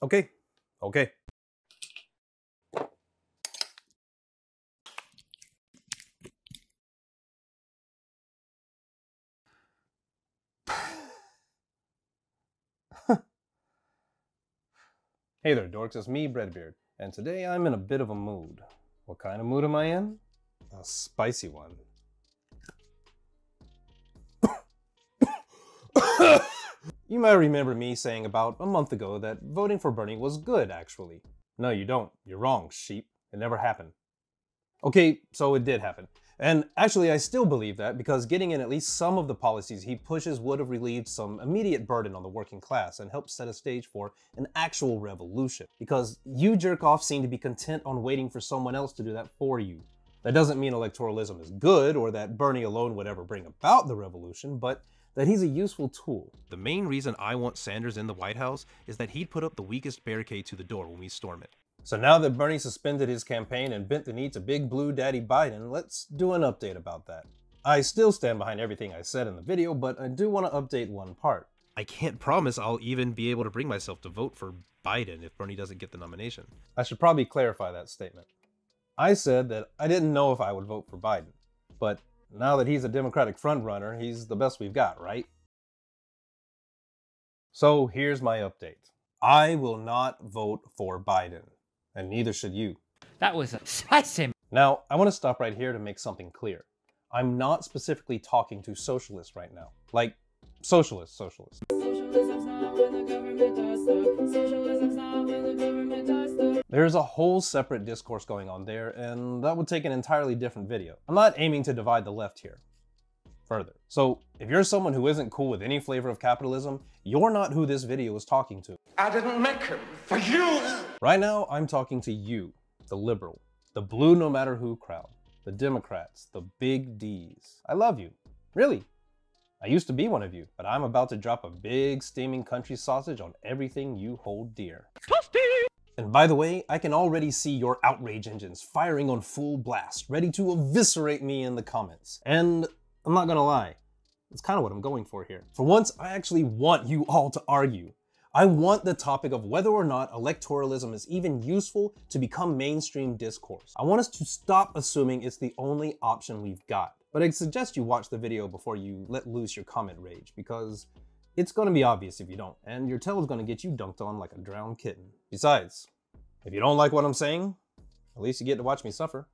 Okay. Hey there, dorks, it's me, Breadbeard, and today I'm in a bit of a mood. What kind of mood am I in? A spicy one. You might remember me saying about a month ago that voting for Bernie was good, actually. No, you don't. You're wrong, sheep. It never happened. Okay, so it did happen. And actually, I still believe that because getting in at least some of the policies he pushes would have relieved some immediate burden on the working class and helped set a stage for an actual revolution. Because you jerk-offs seem to be content on waiting for someone else to do that for you. That doesn't mean electoralism is good or that Bernie alone would ever bring about the revolution, but that he's a useful tool. The main reason I want Sanders in the White House is that he'd put up the weakest barricade to the door when we storm it. So now that Bernie suspended his campaign and bent the knee to Big Blue Daddy Biden, let's do an update about that. I still stand behind everything I said in the video, but I do want to update one part. I can't promise I'll even be able to bring myself to vote for Biden if Bernie doesn't get the nomination. I should probably clarify that statement. I said that I didn't know if I would vote for Biden, but now that he's a Democratic frontrunner, he's the best we've got, right? So here's my update. I will not vote for Biden. And neither should you. That was spicy. Now, I want to stop right here to make something clear. I'm not specifically talking to socialists right now. Like, socialists. There's a whole separate discourse going on there, and that would take an entirely different video. I'm not aiming to divide the left here. Further. So, if you're someone who isn't cool with any flavor of capitalism, you're not who this video is talking to. I didn't make him for you! Right now, I'm talking to you, the liberal, the blue no matter who crowd, the Democrats, the big Ds. I love you. Really. I used to be one of you, but I'm about to drop a big steaming country sausage on everything you hold dear. And by the way, I can already see your outrage engines firing on full blast, ready to eviscerate me in the comments. And I'm not gonna lie, it's kind of what I'm going for here. For once, I actually want you all to argue. I want the topic of whether or not electoralism is even useful to become mainstream discourse. I want us to stop assuming it's the only option we've got. But I suggest you watch the video before you let loose your comment rage, because it's gonna be obvious if you don't, and your tail is gonna get you dunked on like a drowned kitten. Besides, if you don't like what I'm saying, at least you get to watch me suffer.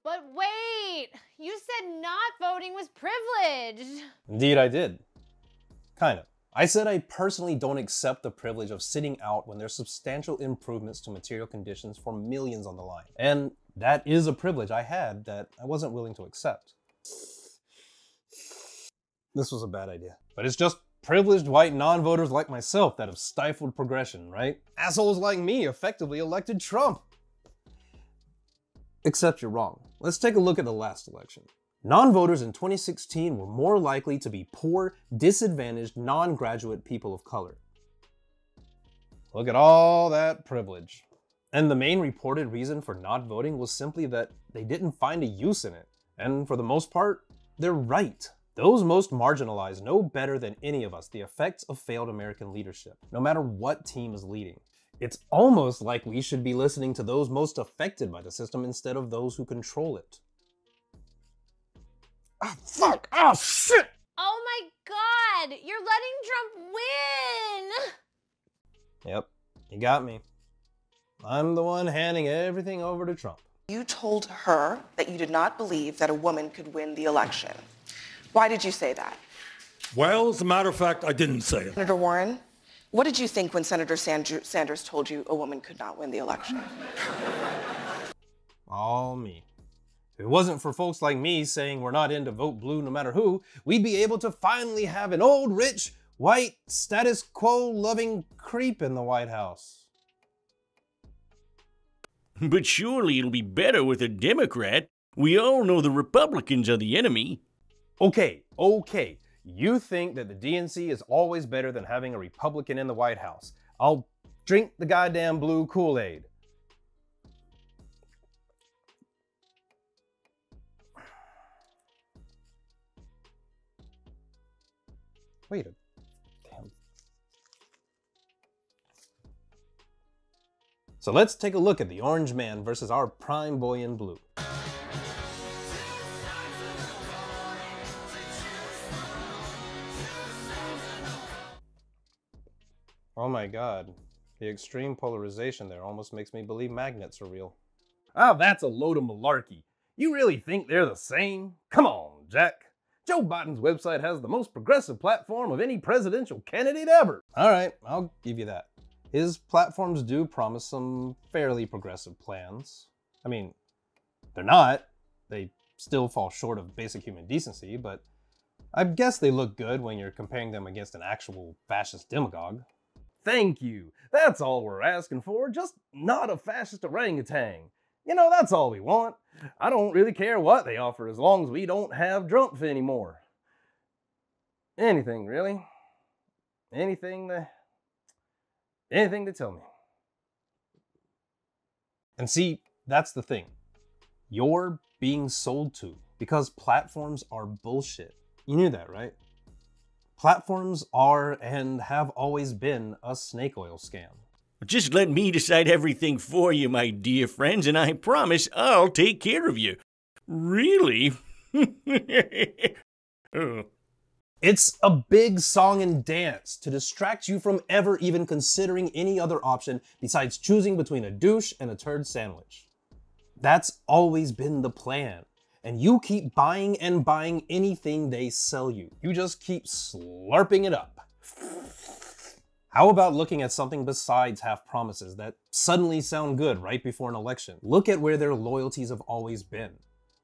But wait, you said not voting was privileged. Indeed I did. Kind of. I said I personally don't accept the privilege of sitting out when there's substantial improvements to material conditions for millions on the line. And that is a privilege I had that I wasn't willing to accept. This was a bad idea. But it's just privileged white non-voters like myself that have stifled progression, right? Assholes like me effectively elected Trump. Except you're wrong. Let's take a look at the last election. Non-voters in 2016 were more likely to be poor, disadvantaged, non-graduate people of color. Look at all that privilege. And the main reported reason for not voting was simply that they didn't find a use in it. And for the most part, they're right. Those most marginalized know better than any of us the effects of failed American leadership, no matter what team is leading. It's almost like we should be listening to those most affected by the system instead of those who control it. Ah, fuck! Ah, shit! Oh my god! You're letting Trump win! Yep, you got me. I'm the one handing everything over to Trump. You told her that you did not believe that a woman could win the election. Why did you say that? Well, as a matter of fact, I didn't say it. Senator Warren, what did you think when Senator Sanders told you a woman could not win the election? All me. If it wasn't for folks like me saying we're not in to vote blue no matter who, we'd be able to finally have an old, rich, white, status quo-loving creep in the White House. But surely it'll be better with a Democrat. We all know the Republicans are the enemy. Okay. You think that the DNC is always better than having a Republican in the White House. I'll drink the goddamn blue Kool-Aid. Wait a damn. So let's take a look at the orange man versus our prime boy in blue. Oh my god, the extreme polarization there almost makes me believe magnets are real. Ah, that's a load of malarkey. You really think they're the same? Come on, Jack. Joe Biden's website has the most progressive platform of any presidential candidate ever. All right, I'll give you that. His platforms do promise some fairly progressive plans. I mean, they're not. They still fall short of basic human decency, but I guess they look good when you're comparing them against an actual fascist demagogue. Thank you. That's all we're asking for, just not a fascist orangutan. You know, that's all we want. I don't really care what they offer as long as we don't have Drumpf anymore. Anything, really. Anything to tell me. And see, that's the thing. You're being sold to because platforms are bullshit. You knew that, right? Platforms are and have always been a snake oil scam. Just let me decide everything for you, my dear friends, and I promise I'll take care of you. Really? Oh. It's a big song and dance to distract you from ever even considering any other option besides choosing between a douche and a turd sandwich. That's always been the plan. And you keep buying and buying anything they sell you. You just keep slurping it up. How about looking at something besides half promises that suddenly sound good right before an election? Look at where their loyalties have always been.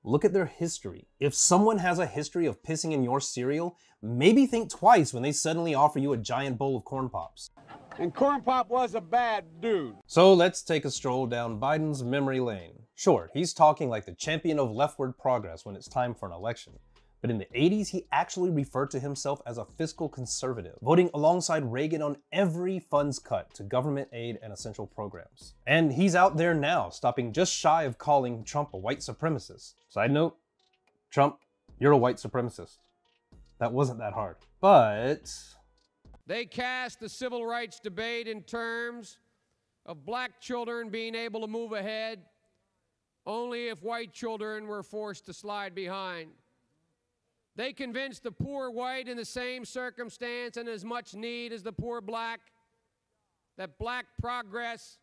Look at their history. If someone has a history of pissing in your cereal, maybe think twice when they suddenly offer you a giant bowl of corn pops. And Corn Pop was a bad dude. So let's take a stroll down Biden's memory lane. Sure, he's talking like the champion of leftward progress when it's time for an election. But in the 80s, he actually referred to himself as a fiscal conservative, voting alongside Reagan on every funds cut to government aid and essential programs. And he's out there now, stopping just shy of calling Trump a white supremacist. Side note, Trump, you're a white supremacist. That wasn't that hard. But They cast the civil rights debate in terms of black children being able to move ahead only if white children were forced to slide behind. They convinced the poor white in the same circumstance and as much need as the poor black that black progress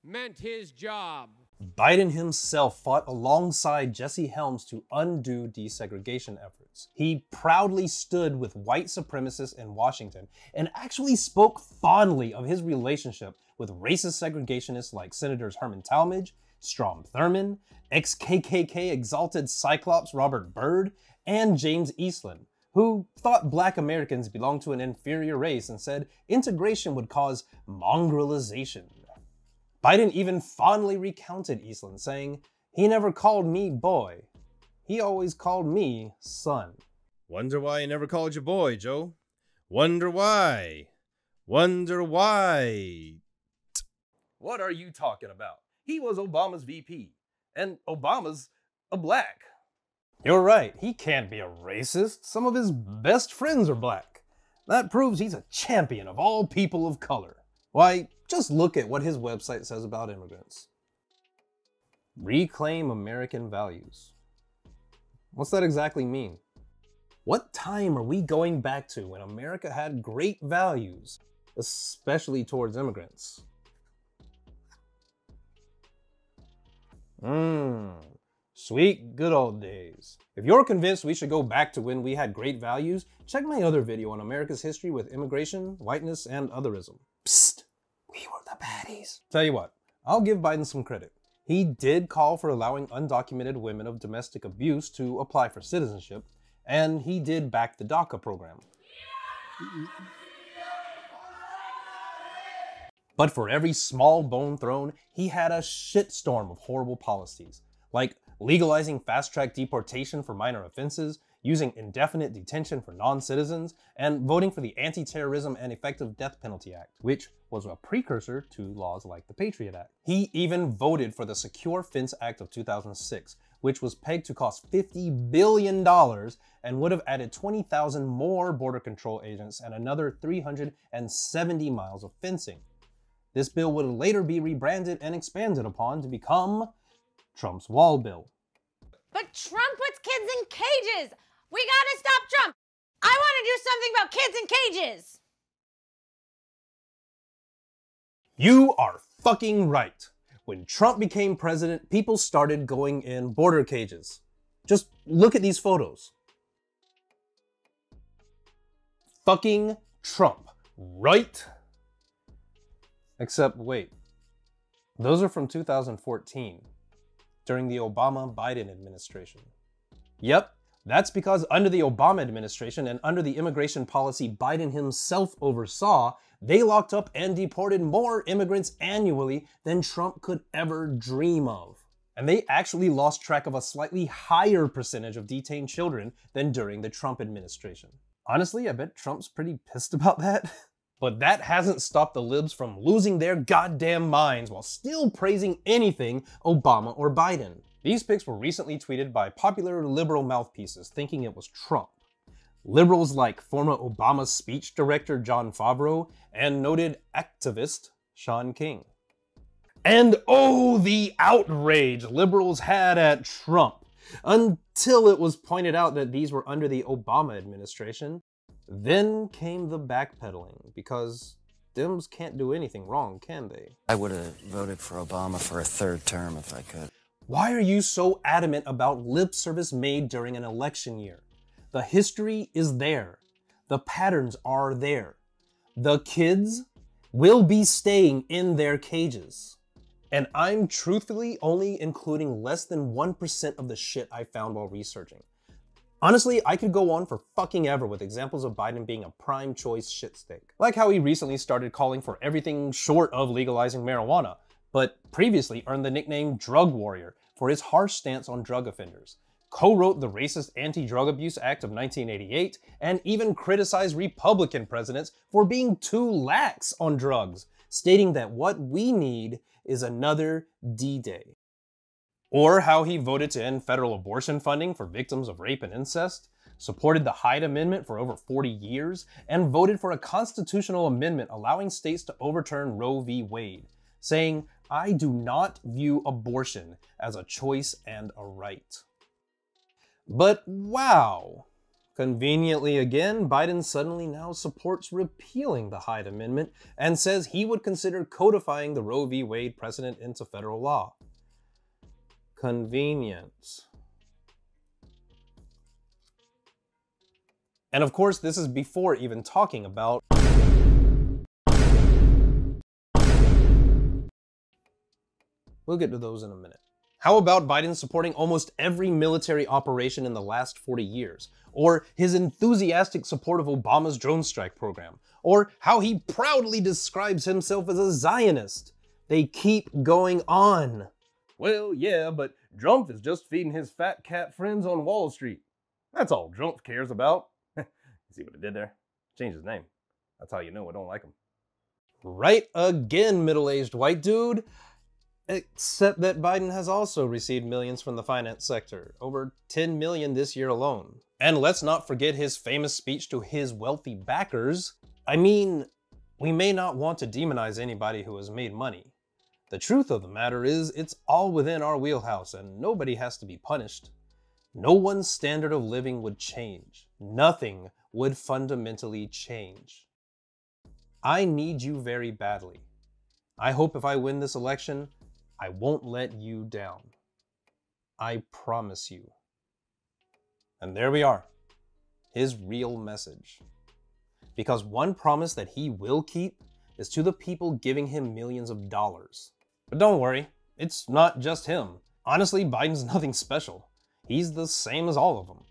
meant his job. Biden himself fought alongside Jesse Helms to undo desegregation efforts. He proudly stood with white supremacists in Washington and actually spoke fondly of his relationship with racist segregationists like Senators Herman Talmadge, Strom Thurmond, ex-KKK exalted Cyclops Robert Byrd, and James Eastland, who thought black Americans belonged to an inferior race and said integration would cause mongrelization. Biden even fondly recounted Eastland, saying, "He never called me boy. He always called me son." Wonder why he never called you boy, Joe? Wonder why? Wonder why? What are you talking about? He was Obama's VP, and Obama's a black. You're right, he can't be a racist. Some of his best friends are black. That proves he's a champion of all people of color. Why, just look at what his website says about immigrants. Reclaim American values. What's that exactly mean? What time are we going back to when America had great values, especially towards immigrants? Sweet good old days. If you're convinced we should go back to when we had great values, check my other video on America's history with immigration, whiteness, and otherism. Psst, we were the baddies. Tell you what, I'll give Biden some credit. He did call for allowing undocumented women of domestic abuse to apply for citizenship, and he did back the DACA program. But for every small bone thrown, he had a shitstorm of horrible policies, like legalizing fast-track deportation for minor offenses, using indefinite detention for non-citizens, and voting for the Anti-Terrorism and Effective Death Penalty Act, which was a precursor to laws like the Patriot Act. He even voted for the Secure Fence Act of 2006, which was pegged to cost $50 billion and would have added 20,000 more border control agents and another 370 miles of fencing. This bill would later be rebranded and expanded upon to become Trump's wall bill. But Trump puts kids in cages! We gotta stop Trump! I wanna do something about kids in cages! You are fucking right. When Trump became president, people started going in border cages. Just look at these photos. Fucking Trump, right? Except, wait, those are from 2014, during the Obama-Biden administration. Yep, that's because under the Obama administration and under the immigration policy Biden himself oversaw, they locked up and deported more immigrants annually than Trump could ever dream of. And they actually lost track of a slightly higher percentage of detained children than during the Trump administration. Honestly, I bet Trump's pretty pissed about that. But that hasn't stopped the libs from losing their goddamn minds while still praising anything Obama or Biden. These pics were recently tweeted by popular liberal mouthpieces thinking it was Trump. Liberals like former Obama speech director Jon Favreau and noted activist Sean King. And oh, the outrage liberals had at Trump, until it was pointed out that these were under the Obama administration. Then came the backpedaling, because Dems can't do anything wrong, can they? I would have voted for Obama for a third term if I could. Why are you so adamant about lip service made during an election year? The history is there. The patterns are there. The kids will be staying in their cages. And I'm truthfully only including less than 1% of the shit I found while researching. Honestly, I could go on for fucking ever with examples of Biden being a prime choice shitstick. Like how he recently started calling for everything short of legalizing marijuana, but previously earned the nickname Drug Warrior for his harsh stance on drug offenders, co-wrote the racist Anti-Drug Abuse Act of 1988, and even criticized Republican presidents for being too lax on drugs, stating that what we need is another D-Day. Or how he voted to end federal abortion funding for victims of rape and incest, supported the Hyde Amendment for over 40 years, and voted for a constitutional amendment allowing states to overturn Roe v. Wade, saying, "I do not view abortion as a choice and a right." But wow! Conveniently again, Biden suddenly now supports repealing the Hyde Amendment and says he would consider codifying the Roe v. Wade precedent into federal law. Convenience. And of course, this is before even talking about we'll get to those in a minute. How about Biden supporting almost every military operation in the last 40 years? Or his enthusiastic support of Obama's drone strike program? Or how he proudly describes himself as a Zionist? They keep going on. Well, yeah, but Trump is just feeding his fat cat friends on Wall Street. That's all Trump cares about. See what I did there? Changed his name. That's how you know I don't like him. Right again, middle-aged white dude. Except that Biden has also received millions from the finance sector, over 10 million this year alone. And let's not forget his famous speech to his wealthy backers. I mean, we may not want to demonize anybody who has made money. The truth of the matter is, it's all within our wheelhouse and nobody has to be punished. No one's standard of living would change. Nothing would fundamentally change. I need you very badly. I hope if I win this election, I won't let you down. I promise you. And there we are. His real message. Because one promise that he will keep is to the people giving him millions of dollars. But don't worry, it's not just him. Honestly, Biden's nothing special. He's the same as all of them.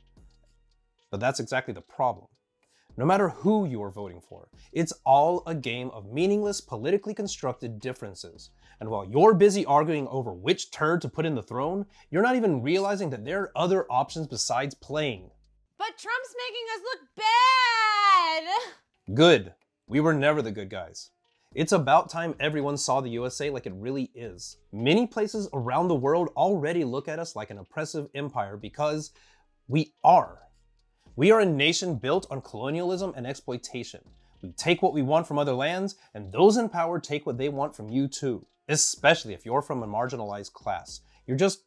But that's exactly the problem. No matter who you are voting for, it's all a game of meaningless, politically constructed differences. And while you're busy arguing over which turd to put in the throne, you're not even realizing that there are other options besides playing. But Trump's making us look bad! Good. We were never the good guys. It's about time everyone saw the USA like it really is. Many places around the world already look at us like an oppressive empire because we are. We are a nation built on colonialism and exploitation. We take what we want from other lands, and those in power take what they want from you too. Especially if you're from a marginalized class. You're just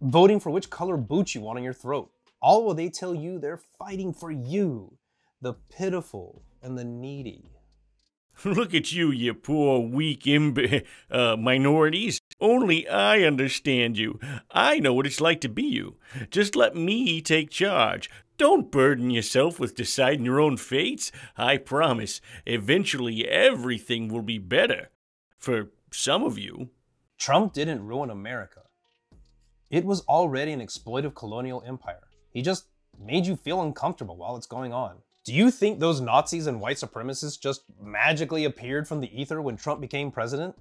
voting for which color boots you want on your throat. All while they tell you they're fighting for you, the pitiful and the needy. Look at you, you poor, weak minorities. Only I understand you. I know what it's like to be you. Just let me take charge. Don't burden yourself with deciding your own fates. I promise, eventually everything will be better. For some of you. Trump didn't ruin America. It was already an exploitive colonial empire. He just made you feel uncomfortable while it's going on. Do you think those Nazis and white supremacists just magically appeared from the ether when Trump became president?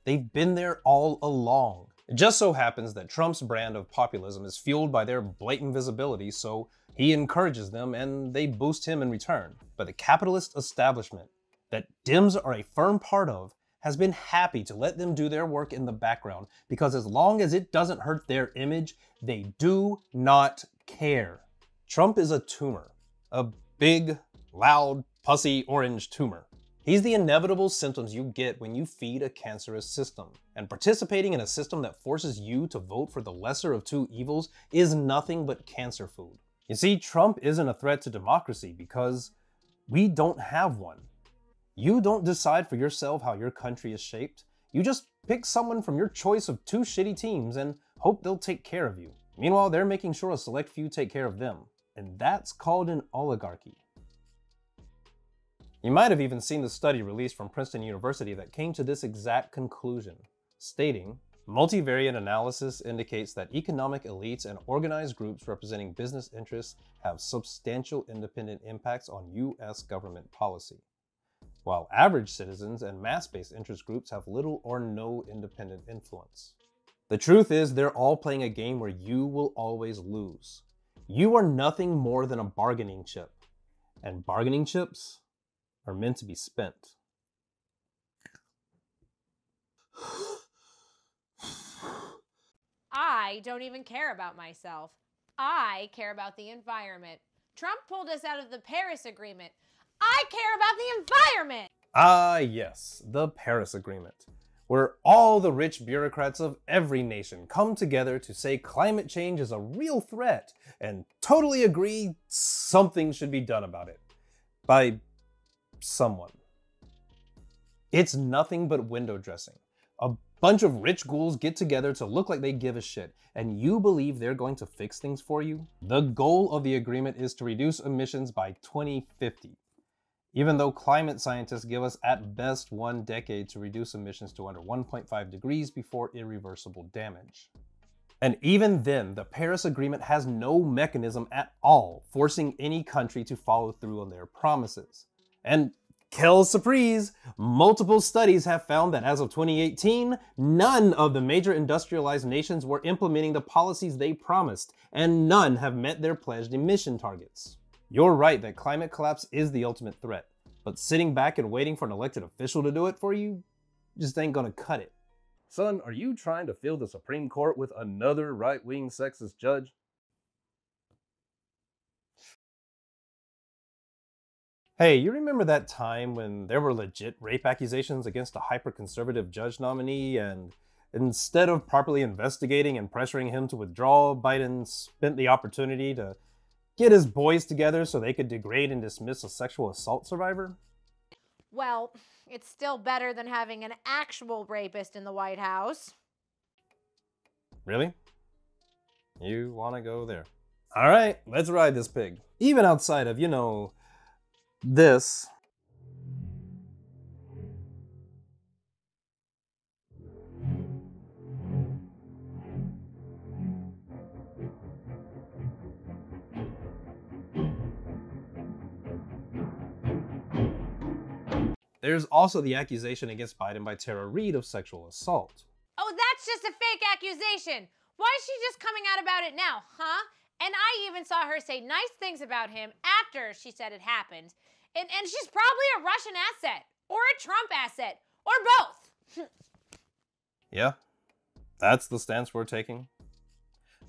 They've been there all along. It just so happens that Trump's brand of populism is fueled by their blatant visibility, so he encourages them and they boost him in return. But the capitalist establishment that Dems are a firm part of has been happy to let them do their work in the background because as long as it doesn't hurt their image, they do not care. Trump is a tumor. A big, loud, pussy orange tumor. He's the inevitable symptoms you get when you feed a cancerous system. And participating in a system that forces you to vote for the lesser of two evils is nothing but cancer food. You see, Trump isn't a threat to democracy because we don't have one. You don't decide for yourself how your country is shaped. You just pick someone from your choice of two shitty teams and hope they'll take care of you. Meanwhile, they're making sure a select few take care of them. And that's called an oligarchy. You might have even seen the study released from Princeton University that came to this exact conclusion, stating, multivariate analysis indicates that economic elites and organized groups representing business interests have substantial independent impacts on U.S. government policy, while average citizens and mass-based interest groups have little or no independent influence. The truth is, they're all playing a game where you will always lose. You are nothing more than a bargaining chip, and bargaining chips are meant to be spent. I don't even care about myself. I care about the environment. Trump pulled us out of the Paris Agreement. I care about the environment! Ah, yes, the Paris Agreement, where all the rich bureaucrats of every nation come together to say climate change is a real threat and totally agree something should be done about it. By someone. It's nothing but window dressing. A bunch of rich ghouls get together to look like they give a shit, and you believe they're going to fix things for you? The goal of the agreement is to reduce emissions by 2050. Even though climate scientists give us at best 1 decade to reduce emissions to under 1.5 degrees before irreversible damage. And even then, the Paris Agreement has no mechanism at all forcing any country to follow through on their promises. And quelle surprise, multiple studies have found that as of 2018, none of the major industrialized nations were implementing the policies they promised, and none have met their pledged emission targets. You're right that climate collapse is the ultimate threat, but sitting back and waiting for an elected official to do it for you just ain't gonna cut it. Son, are you trying to fill the Supreme Court with another right-wing sexist judge? Hey, you remember that time when there were legit rape accusations against a hyper-conservative judge nominee, and instead of properly investigating and pressuring him to withdraw, Biden spent the opportunity to get his boys together so they could degrade and dismiss a sexual assault survivor? Well, it's still better than having an actual rapist in the White House. Really? You want to go there? All right, let's ride this pig. Even outside of, this. There's also the accusation against Biden by Tara Reade of sexual assault. Oh, that's just a fake accusation. Why is she just coming out about it now, huh? And I even saw her say nice things about him after she said it happened. And she's probably a Russian asset. or a Trump asset, or both. Yeah, that's the stance we're taking.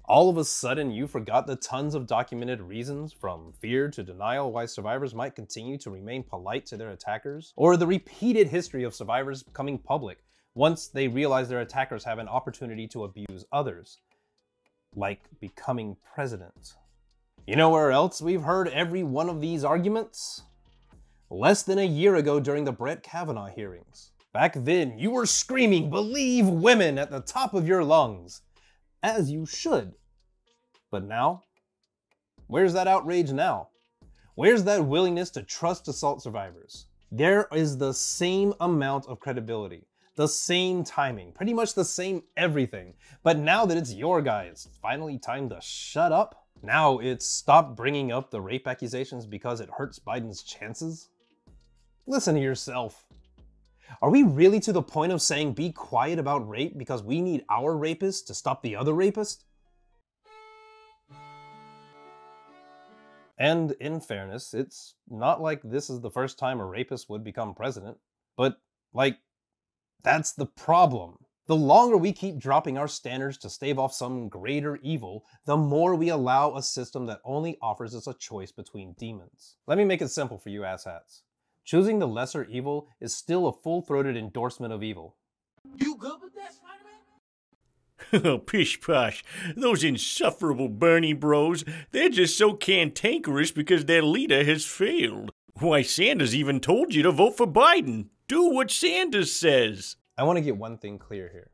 All of a sudden, you forgot the tons of documented reasons, from fear to denial, why survivors might continue to remain polite to their attackers, or the repeated history of survivors becoming public once they realize their attackers have an opportunity to abuse others, like becoming president. You know where else we've heard every one of these arguments? Less than a year ago during the Brett Kavanaugh hearings. Back then, you were screaming, "Believe women," at the top of your lungs. As you should. But now? Where's that outrage now? Where's that willingness to trust assault survivors? There is the same amount of credibility, the same timing, pretty much the same everything. But now that it's your guy, it's finally time to shut up. Now it's stop bringing up the rape accusations because it hurts Biden's chances. Listen to yourself. Are we really to the point of saying be quiet about rape because we need our rapist to stop the other rapist? And in fairness, it's not like this is the first time a rapist would become president. But, like, that's the problem. The longer we keep dropping our standards to stave off some greater evil, the more we allow a system that only offers us a choice between demons. Let me make it simple for you asshats. Choosing the lesser evil is still a full-throated endorsement of evil. You good with that, Spider-Man? Pish posh. Those insufferable Bernie bros, they're just so cantankerous because their leader has failed. Why, Sanders even told you to vote for Biden. Do what Sanders says. I want to get one thing clear here.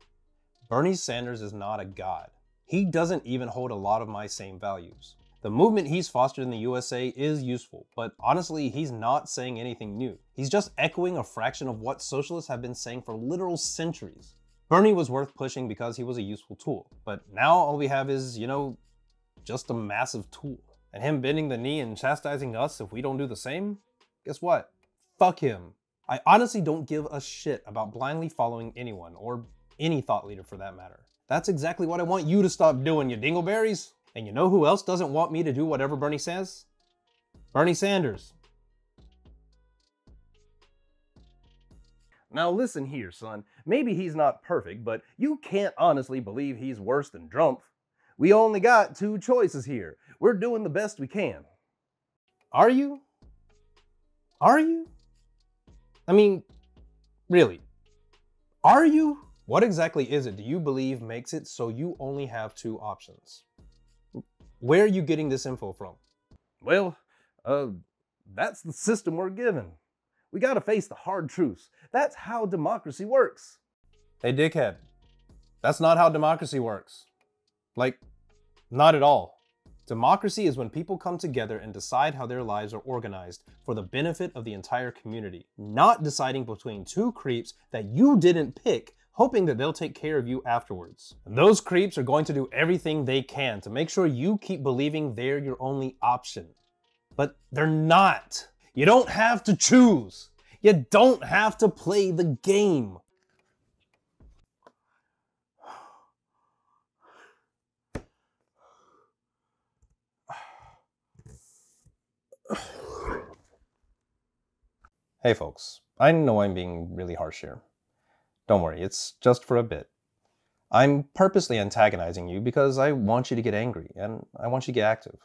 Bernie Sanders is not a god. He doesn't even hold a lot of my same values. The movement he's fostered in the USA is useful, but honestly, he's not saying anything new. He's just echoing a fraction of what socialists have been saying for literal centuries. Bernie was worth pushing because he was a useful tool, but now all we have is, just a massive tool. And him bending the knee and chastising us if we don't do the same? Guess what? Fuck him. I honestly don't give a shit about blindly following anyone, or any thought leader for that matter. That's exactly what I want you to stop doing, you dingleberries. And you know who else doesn't want me to do whatever Bernie says? Bernie Sanders. Now listen here, son. Maybe he's not perfect, but you can't honestly believe he's worse than Trump. We only got two choices here. We're doing the best we can. Are you? Are you? I mean, really? Are you? What exactly is it do you believe makes it so you only have two options? Where are you getting this info from? Well, that's the system we're given. We gotta face the hard truths. That's how democracy works. Hey, dickhead. That's not how democracy works. Like, not at all. Democracy is when people come together and decide how their lives are organized for the benefit of the entire community, not deciding between two creeps that you didn't pick, hoping that they'll take care of you afterwards. And those creeps are going to do everything they can to make sure you keep believing they're your only option. But they're not. You don't have to choose. You don't have to play the game. Hey folks, I know I'm being really harsh here. Don't worry, it's just for a bit. I'm purposely antagonizing you because I want you to get angry, and I want you to get active.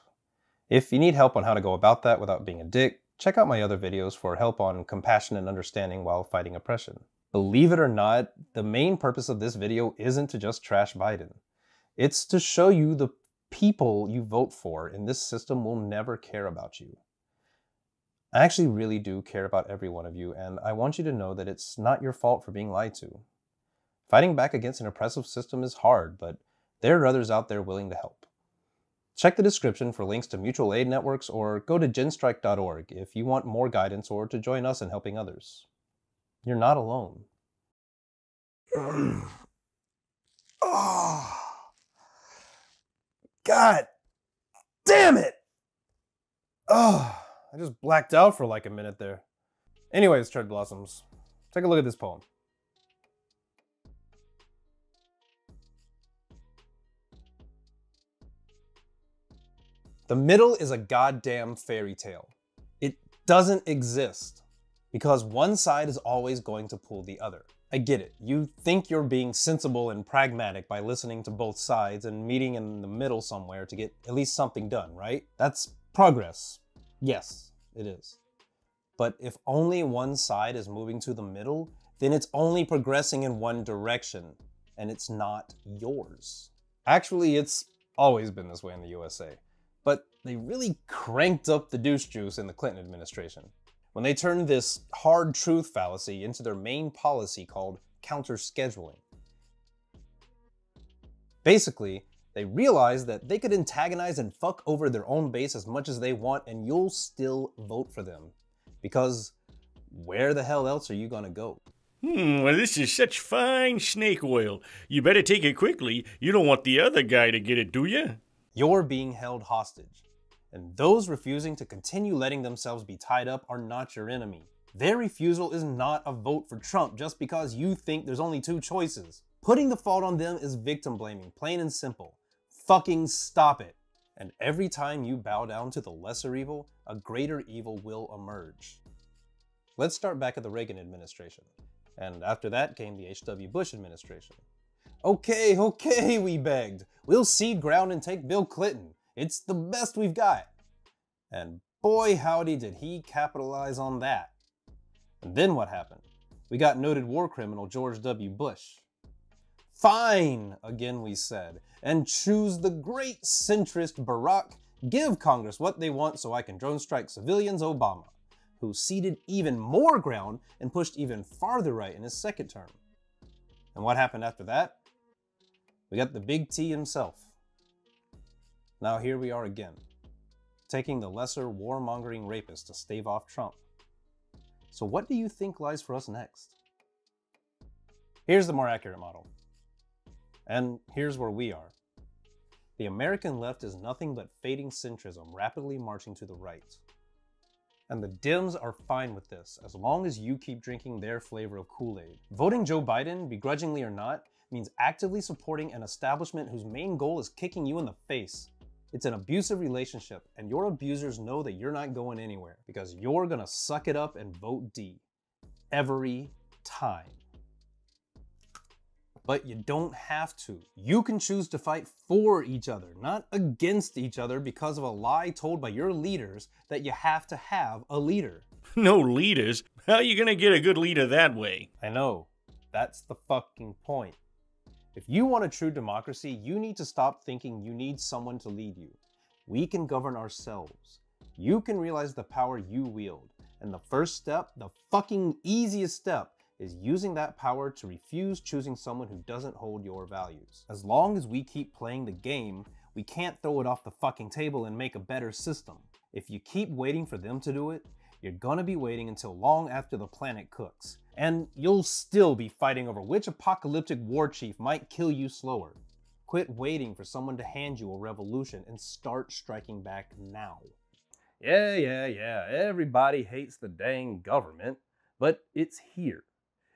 If you need help on how to go about that without being a dick, check out my other videos for help on compassion and understanding while fighting oppression. Believe it or not, the main purpose of this video isn't to just trash Biden. It's to show you the people you vote for in this system will never care about you. I actually really do care about every one of you, and I want you to know that it's not your fault for being lied to. Fighting back against an oppressive system is hard, but there are others out there willing to help. Check the description for links to mutual aid networks, or go to genstrike.org if you want more guidance or to join us in helping others. You're not alone. Oh, God damn it! Oh. I just blacked out for like a minute there. Anyways, Cherry Blossoms, take a look at this poem. The middle is a goddamn fairy tale. It doesn't exist. Because one side is always going to pull the other. I get it. You think you're being sensible and pragmatic by listening to both sides and meeting in the middle somewhere to get at least something done, right? That's progress. Yes, it is. But if only one side is moving to the middle, then it's only progressing in one direction, and it's not yours. Actually, it's always been this way in the USA. But they really cranked up the douche juice in the Clinton administration when they turned this hard truth fallacy into their main policy called counter-scheduling. Basically, they realized that they could antagonize and fuck over their own base as much as they want and you'll still vote for them. Because where the hell else are you gonna go? Well, this is such fine snake oil. You better take it quickly. You don't want the other guy to get it, do you? You're being held hostage. And those refusing to continue letting themselves be tied up are not your enemy. Their refusal is not a vote for Trump just because you think there's only two choices. Putting the fault on them is victim blaming, plain and simple. Fucking stop it. And every time you bow down to the lesser evil, a greater evil will emerge. Let's start back at the Reagan administration. And after that came the H.W. Bush administration. Okay, we begged. We'll cede ground and take Bill Clinton. It's the best we've got. And boy howdy did he capitalize on that. And then what happened? We got noted war criminal George W. Bush. Fine, again we said, and choose the great centrist Barack, give Congress what they want so I can drone strike civilians Obama, who ceded even more ground and pushed even farther right in his second term. And what happened after that? We got the big T himself. Now here we are again, taking the lesser warmongering rapist to stave off Trump. So what do you think lies for us next? Here's the more accurate model. And here's where we are. The American left is nothing but fading centrism rapidly marching to the right. And the Dems are fine with this, as long as you keep drinking their flavor of Kool-Aid. Voting Joe Biden, begrudgingly or not, means actively supporting an establishment whose main goal is kicking you in the face. It's an abusive relationship, and your abusers know that you're not going anywhere, because you're gonna suck it up and vote D. Every time. But you don't have to. You can choose to fight for each other, not against each other because of a lie told by your leaders that you have to have a leader. No leaders? How are you gonna get a good leader that way? I know. That's the fucking point. If you want a true democracy, you need to stop thinking you need someone to lead you. We can govern ourselves. You can realize the power you wield. And the first step, the fucking easiest step, is using that power to refuse choosing someone who doesn't hold your values. As long as we keep playing the game, we can't throw it off the fucking table and make a better system. If you keep waiting for them to do it, you're gonna be waiting until long after the planet cooks. And you'll still be fighting over which apocalyptic war chief might kill you slower. Quit waiting for someone to hand you a revolution and start striking back now. Yeah, everybody hates the dang government, but it's here.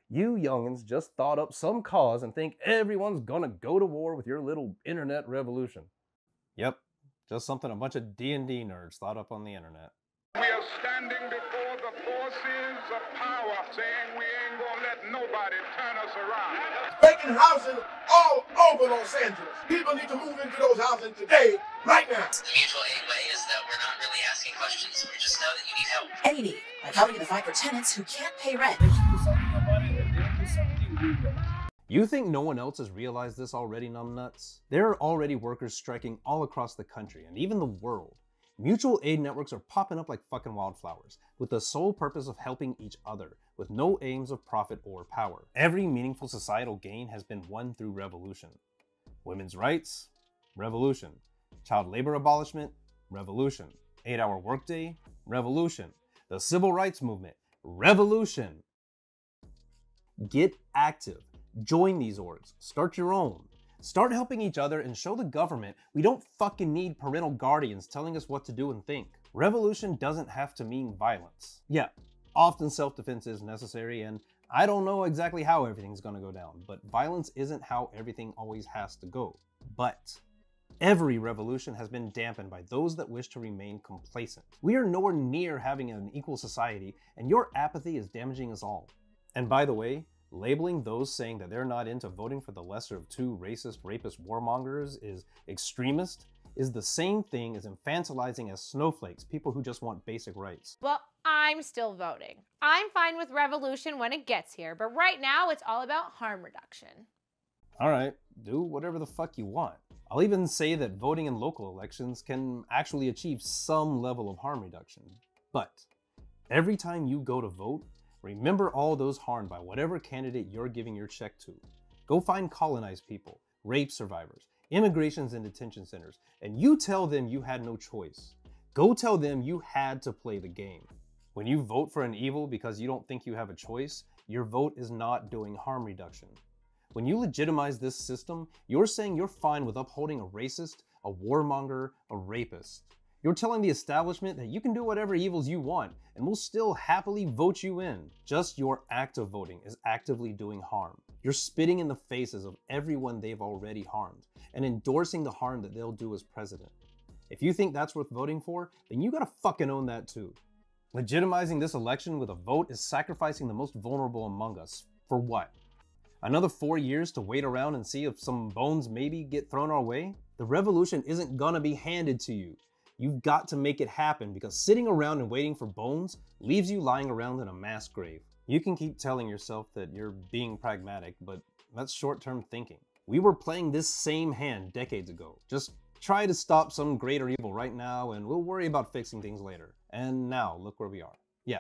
You youngins just thought up some cause and think everyone's gonna go to war with your little internet revolution. Yep, just something a bunch of D&D nerds thought up on the internet. We are standing before the forces of power, saying we ain't gonna let nobody turn us around. Vacant houses all over Los Angeles. People need to move into those houses today, right now. The mutual aid way is that we're not really asking questions. We just know that you need help. Any need, like how are we gonna fight for tenants who can't pay rent? You think no one else has realized this already, numbnuts? There are already workers striking all across the country and even the world. Mutual aid networks are popping up like fucking wildflowers, with the sole purpose of helping each other, with no aims of profit or power. Every meaningful societal gain has been won through revolution. Women's rights? Revolution. Child labor abolishment? Revolution. 8-hour workday? Revolution. The civil rights movement? Revolution. Get active. Join these orgs. Start your own. Start helping each other and show the government we don't fucking need parental guardians telling us what to do and think. Revolution doesn't have to mean violence. Yeah, often self-defense is necessary, and I don't know exactly how everything's gonna go down, but violence isn't how everything always has to go. But Every revolution has been dampened by those that wish to remain complacent. We are nowhere near having an equal society, and your apathy is damaging us all. And by the way, labeling those saying that they're not into voting for the lesser of two racist, rapist warmongers is extremist is the same thing as infantilizing as snowflakes, people who just want basic rights. Well, I'm still voting. I'm fine with revolution when it gets here, but right now it's all about harm reduction. Alright, do whatever the fuck you want. I'll even say that voting in local elections can actually achieve some level of harm reduction. But every time you go to vote, remember all those harmed by whatever candidate you're giving your check to. Go find colonized people, rape survivors, immigrations and detention centers, and you tell them you had no choice. Go tell them you had to play the game. When you vote for an evil because you don't think you have a choice, your vote is not doing harm reduction. When you legitimize this system, you're saying you're fine with upholding a racist, a warmonger, a rapist. You're telling the establishment that you can do whatever evils you want and will still happily vote you in. Just your act of voting is actively doing harm. You're spitting in the faces of everyone they've already harmed and endorsing the harm that they'll do as president. If you think that's worth voting for, then you gotta fucking own that too. Legitimizing this election with a vote is sacrificing the most vulnerable among us. For what? Another 4 years to wait around and see if some bones maybe get thrown our way? The revolution isn't gonna be handed to you. You've got to make it happen because sitting around and waiting for bones leaves you lying around in a mass grave. You can keep telling yourself that you're being pragmatic, but that's short-term thinking. We were playing this same hand decades ago. Just try to stop some greater evil right now and we'll worry about fixing things later. And now, look where we are. Yeah,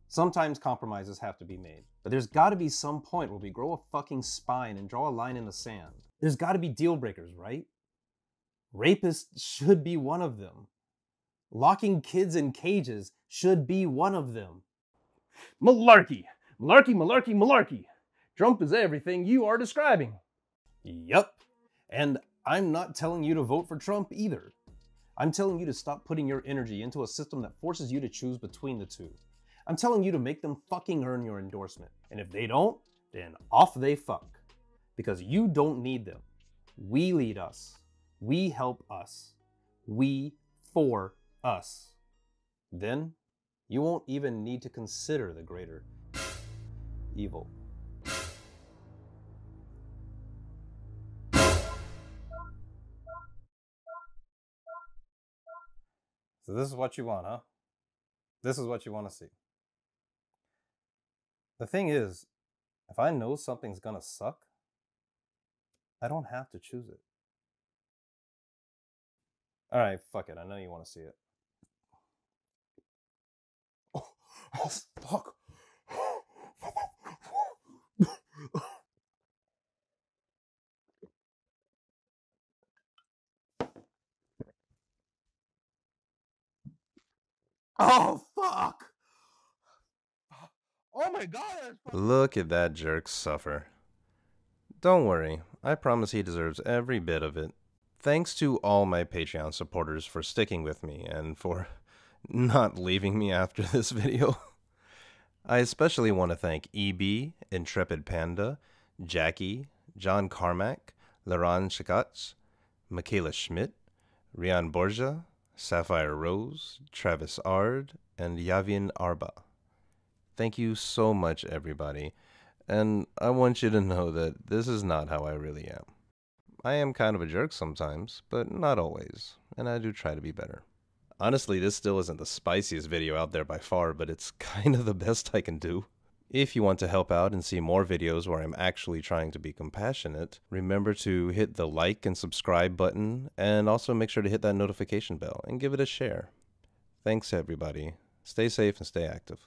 sometimes compromises have to be made. But there's gotta be some point where we grow a fucking spine and draw a line in the sand. There's gotta be deal breakers, right? Rapists should be one of them. Locking kids in cages should be one of them. Malarkey! Malarkey, malarkey, malarkey! Trump is everything you are describing. Yup. And I'm not telling you to vote for Trump either. I'm telling you to stop putting your energy into a system that forces you to choose between the two. I'm telling you to make them fucking earn your endorsement. And if they don't, then off they fuck. Because you don't need them. We lead us. We help us. We for us. Then you won't even need to consider the greater evil. So this is what you want, huh? This is what you want to see. The thing is, if I know something's gonna suck, I don't have to choose it. Alright, fuck it. I know you want to see it. Oh, fuck. Oh, fuck. Oh my god. Look at that jerk suffer. Don't worry. I promise he deserves every bit of it. Thanks to all my Patreon supporters for sticking with me and for not leaving me after this video. I especially want to thank EB, Intrepid Panda, Jackie, John Carmack, Laurent Chikatz, Michaela Schmidt, Rian Borja, Sapphire Rose, Travis Ard, and Yavin Arba. Thank you so much, everybody, and I want you to know that this is not how I really am. I am kind of a jerk sometimes, but not always, and I do try to be better. Honestly, this still isn't the spiciest video out there by far, but it's kind of the best I can do. If you want to help out and see more videos where I'm actually trying to be compassionate, remember to hit the like and subscribe button, and also make sure to hit that notification bell and give it a share. Thanks everybody. Stay safe and stay active.